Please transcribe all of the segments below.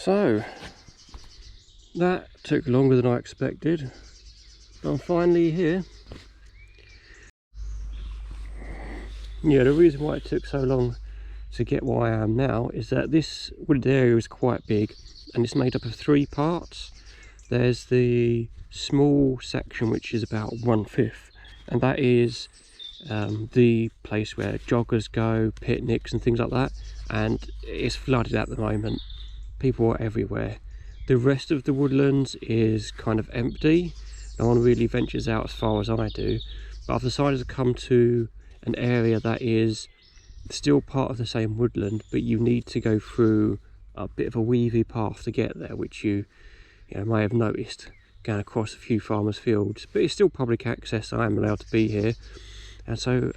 So that took longer than I expected, but I'm finally here. Yeah, the reason why it took so long to get where I am now is that this wooded area is quite big and it's made up of 3 parts. There's the small section which is about 1/5, and that is the place where joggers go, picnics and things like that, and it's flooded at the moment. People are everywhere. The rest of the woodlands is kind of empty. No one really ventures out as far as I do, but I've decided to come to an area that is still part of the same woodland, but you need to go through a bit of a weavy path to get there, which you may have noticed going across a few farmers' fields, but it's still public access. I am allowed to be here, and so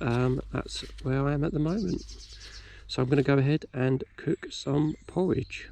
that's where I am at the moment. So I'm going to go ahead and cook some porridge.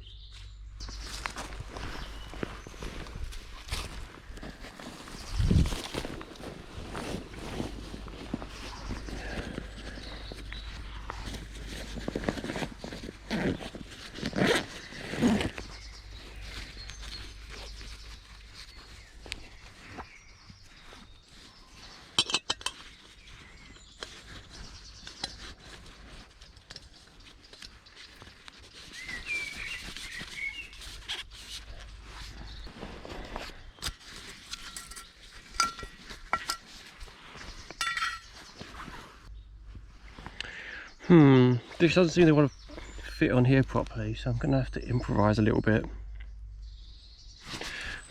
This doesn't seem to want to fit on here properly, so I'm going to have to improvise a little bit.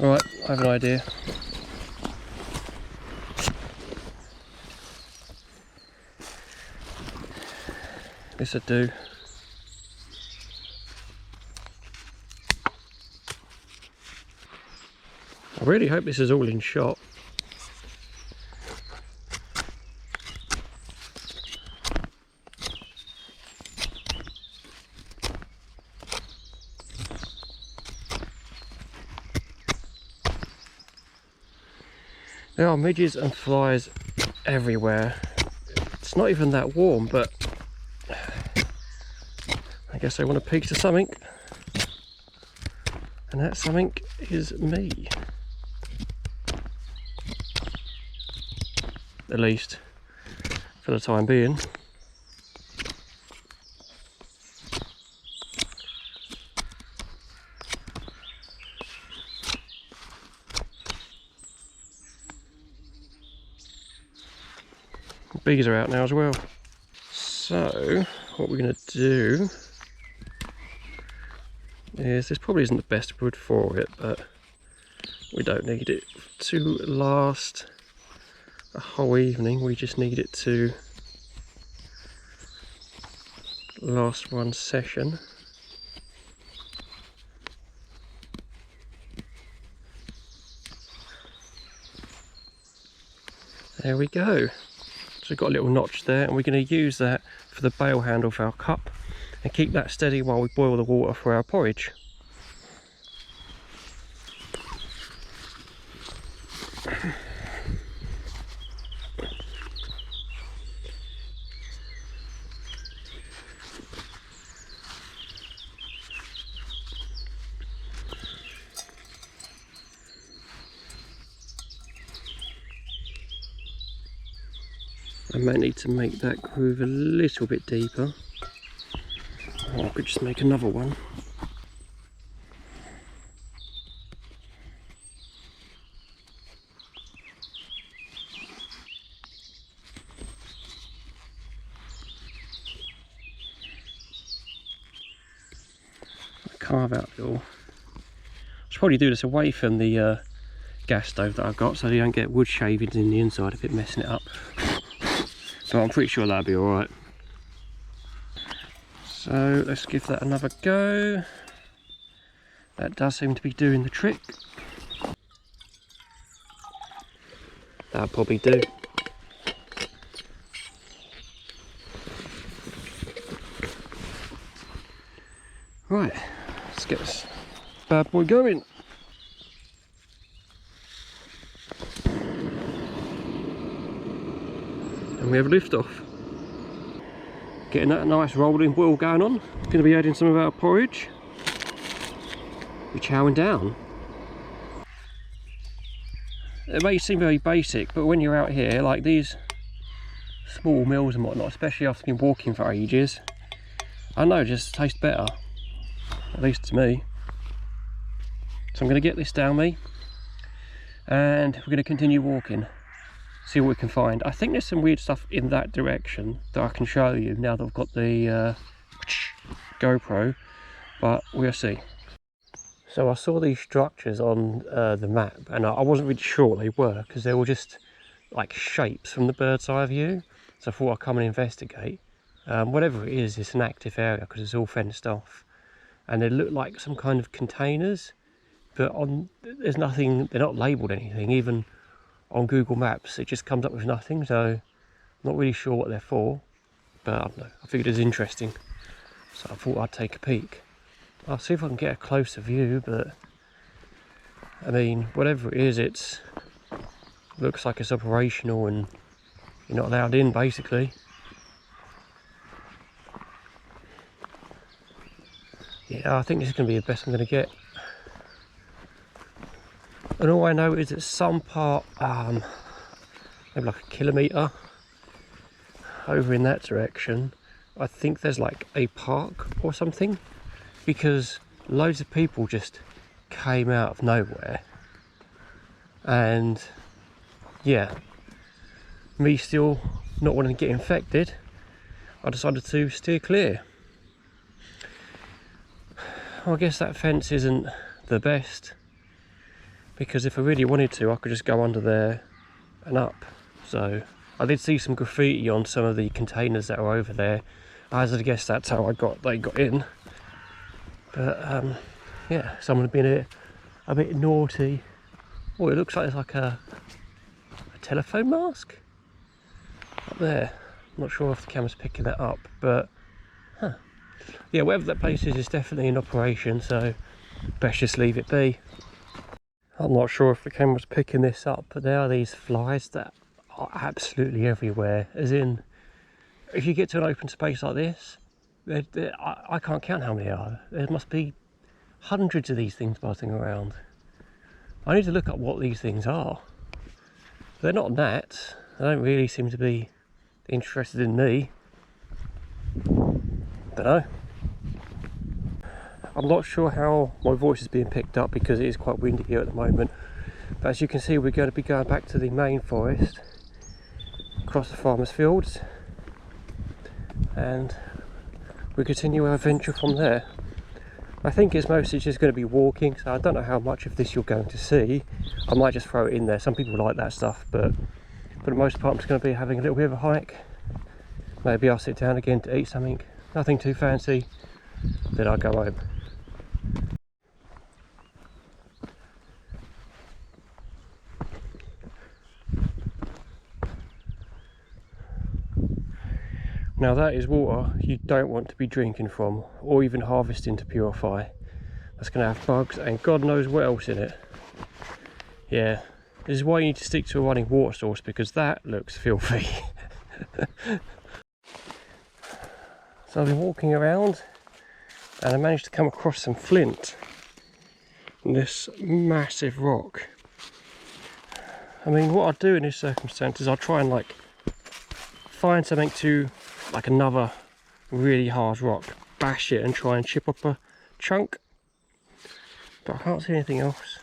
Alright, I have an idea. This'll do. I really hope this is all in shot. There are midges and flies everywhere. It's not even that warm, but I guess they want a piece of something. And that something is me. At least for the time being. Bees are out now as well. So what we're going to do is, this probably isn't the best wood for it, but we don't need it to last a whole evening. We just need it to last one session. There we go. So we've got a little notch there, and we're going to use that for the bail handle for our cup and keep that steady while we boil the water for our porridge. I may need to make that groove a little bit deeper, or I could just make another one. Carve out the all. I should probably do this away from the gas stove that I've got, so you don't get wood shavings in the inside of it messing it up. So I'm pretty sure that'll be alright. So let's give that another go. That does seem to be doing the trick. That'll probably do. Right, let's get this bad boy going. And we have a lift off. Getting that nice rolling boil going on. Going to be adding some of our porridge. We're chowing down. It may seem very basic, but when you're out here, like these small meals and whatnot, especially after been walking for ages, I know, just tastes better. At least to me. So I'm going to get this down me, and we're going to continue walking. See what we can find. I think there's some weird stuff in that direction that I can show you now that I've got the GoPro, but we'll see. So I saw these structures on the map, and I wasn't really sure what they were because they were just like shapes from the bird's eye view. So I thought I'd come and investigate. Whatever it is, it's an active area because it's all fenced off, and they look like some kind of containers, but there's nothing. They're not labelled anything. Even on Google Maps it just comes up with nothing, so I'm not really sure what they're for, but I don't know, I figured it was interesting, so I thought I'd take a peek. I'll see if I can get a closer view, but I mean, whatever it is, it looks like it's operational and you're not allowed in basically. Yeah, I think this is going to be the best I'm going to get. And all I know is that some part, maybe like a kilometre over in that direction, I think there's like a park or something, because loads of people just came out of nowhere. And yeah, me still not wanting to get infected, I decided to steer clear. Well, I guess that fence isn't the best, because if I really wanted to, I could just go under there and up. So I did see some graffiti on some of the containers that are over there. I hazard a guess that's how they got in. But yeah, someone had been a bit naughty. Oh, it looks like there's like a telephone mast up there. I'm not sure if the camera's picking that up, but yeah, wherever that place is definitely in operation, so best just leave it be. I'm not sure if the camera's picking this up, but there are these flies that are absolutely everywhere. As in, if you get to an open space like this, I can't count how many there are. There must be hundreds of these things buzzing around. I need to look up what these things are. They're not gnats. They don't really seem to be interested in me. Don't know. I'm not sure how my voice is being picked up because it is quite windy here at the moment. But as you can see, we're going to be going back to the main forest, across the farmers' fields, and we continue our adventure from there. I think it's mostly just going to be walking, so I don't know how much of this you're going to see. I might just throw it in there. Some people like that stuff, but for the most part I'm just going to be having a little bit of a hike. Maybe I'll sit down again to eat something, nothing too fancy, then I'll go home. Now that is water you don't want to be drinking from, or even harvesting to purify. That's going to have bugs and God knows what else in it. Yeah, this is why you need to stick to a running water source, because that looks filthy. So I've been walking around and I managed to come across some flint on this massive rock. I mean, what I'd do in this circumstance is I'd try and like find something to, like another really hard rock, bash it and try and chip up a chunk, but I can't see anything else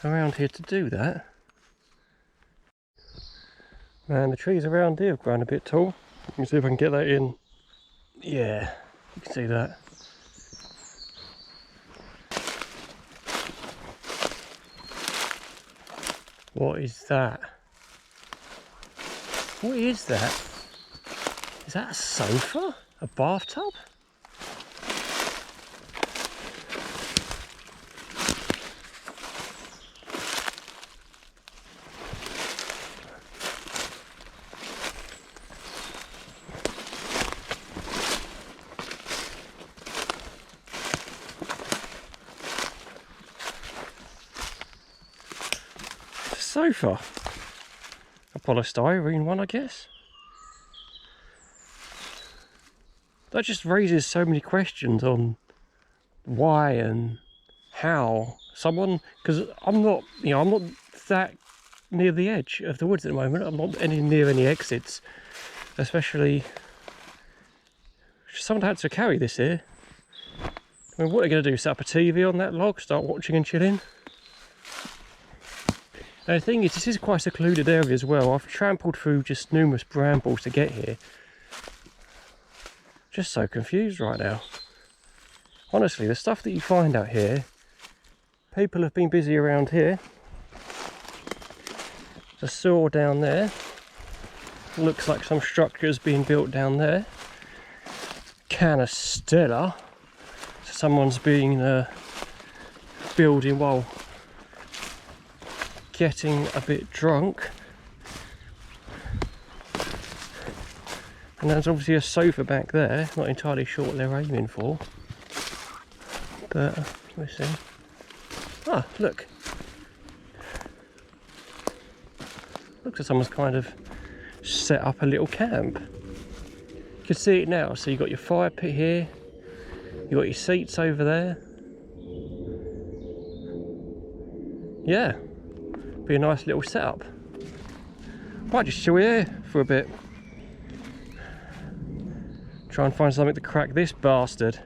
around here to do that. Man, the trees around here have grown a bit tall. You can see if I can get that in. Yeah, you can see that. What is that? What is that? Is that a sofa? A bathtub? Sofa. A polystyrene one, I guess. That just raises so many questions on why and how someone, because I'm not, I'm not that near the edge of the woods at the moment. I'm not near any exits, especially someone had to carry this here. I mean, what are they going to do? Set up a TV on that log, start watching and chilling? And the thing is, this is quite a secluded area as well. I've trampled through just numerous brambles to get here. Just so confused right now. Honestly, the stuff that you find out here, people have been busy around here. There's a saw down there. Looks like some structure is being built down there. Canistella. Someone's been building while getting a bit drunk. And there's obviously a sofa back there. Not entirely sure what they're aiming for, but we'll see. Ah, look. Looks like someone's kind of set up a little camp. You can see it now. So you've got your fire pit here. You've got your seats over there. Yeah. Be a nice little setup. Might just chill here for a bit. Try and find something to crack this bastard.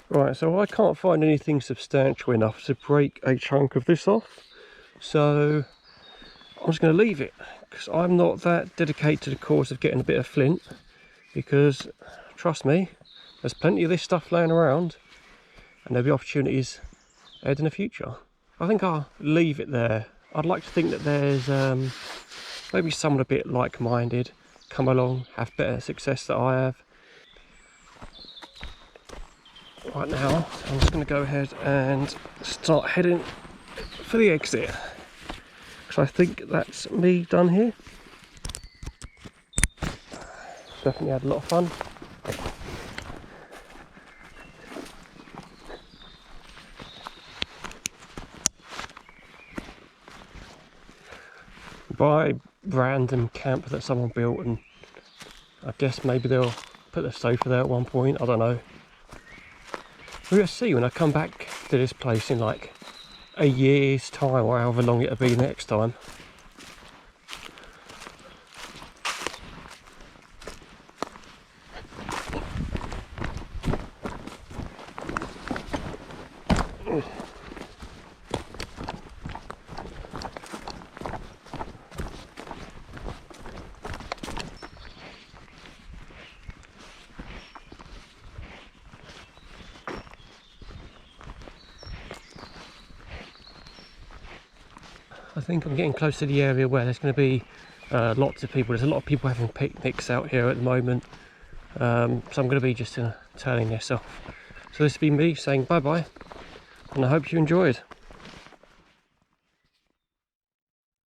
Right, so I can't find anything substantial enough to break a chunk of this off. So I'm just going to leave it, because I'm not that dedicated to the cause of getting a bit of flint, because trust me, there's plenty of this stuff laying around and there'll be opportunities ahead in the future. I think I'll leave it there. I'd like to think that there's maybe someone a bit like-minded come along, have better success than I have. Right now, I'm just going to go ahead and start heading for the exit. So I think that's me done here. Definitely had a lot of fun. By random camp that someone built, and I guess maybe they'll put the sofa there at one point, I don't know. We'll see when I come back to this place in like a year's time, or however long it'll be next time. I think I'm getting close to the area where there's going to be lots of people. There's a lot of people having picnics out here at the moment. So I'm going to be just turning this off. So this has been me saying bye bye, and I hope you enjoyed.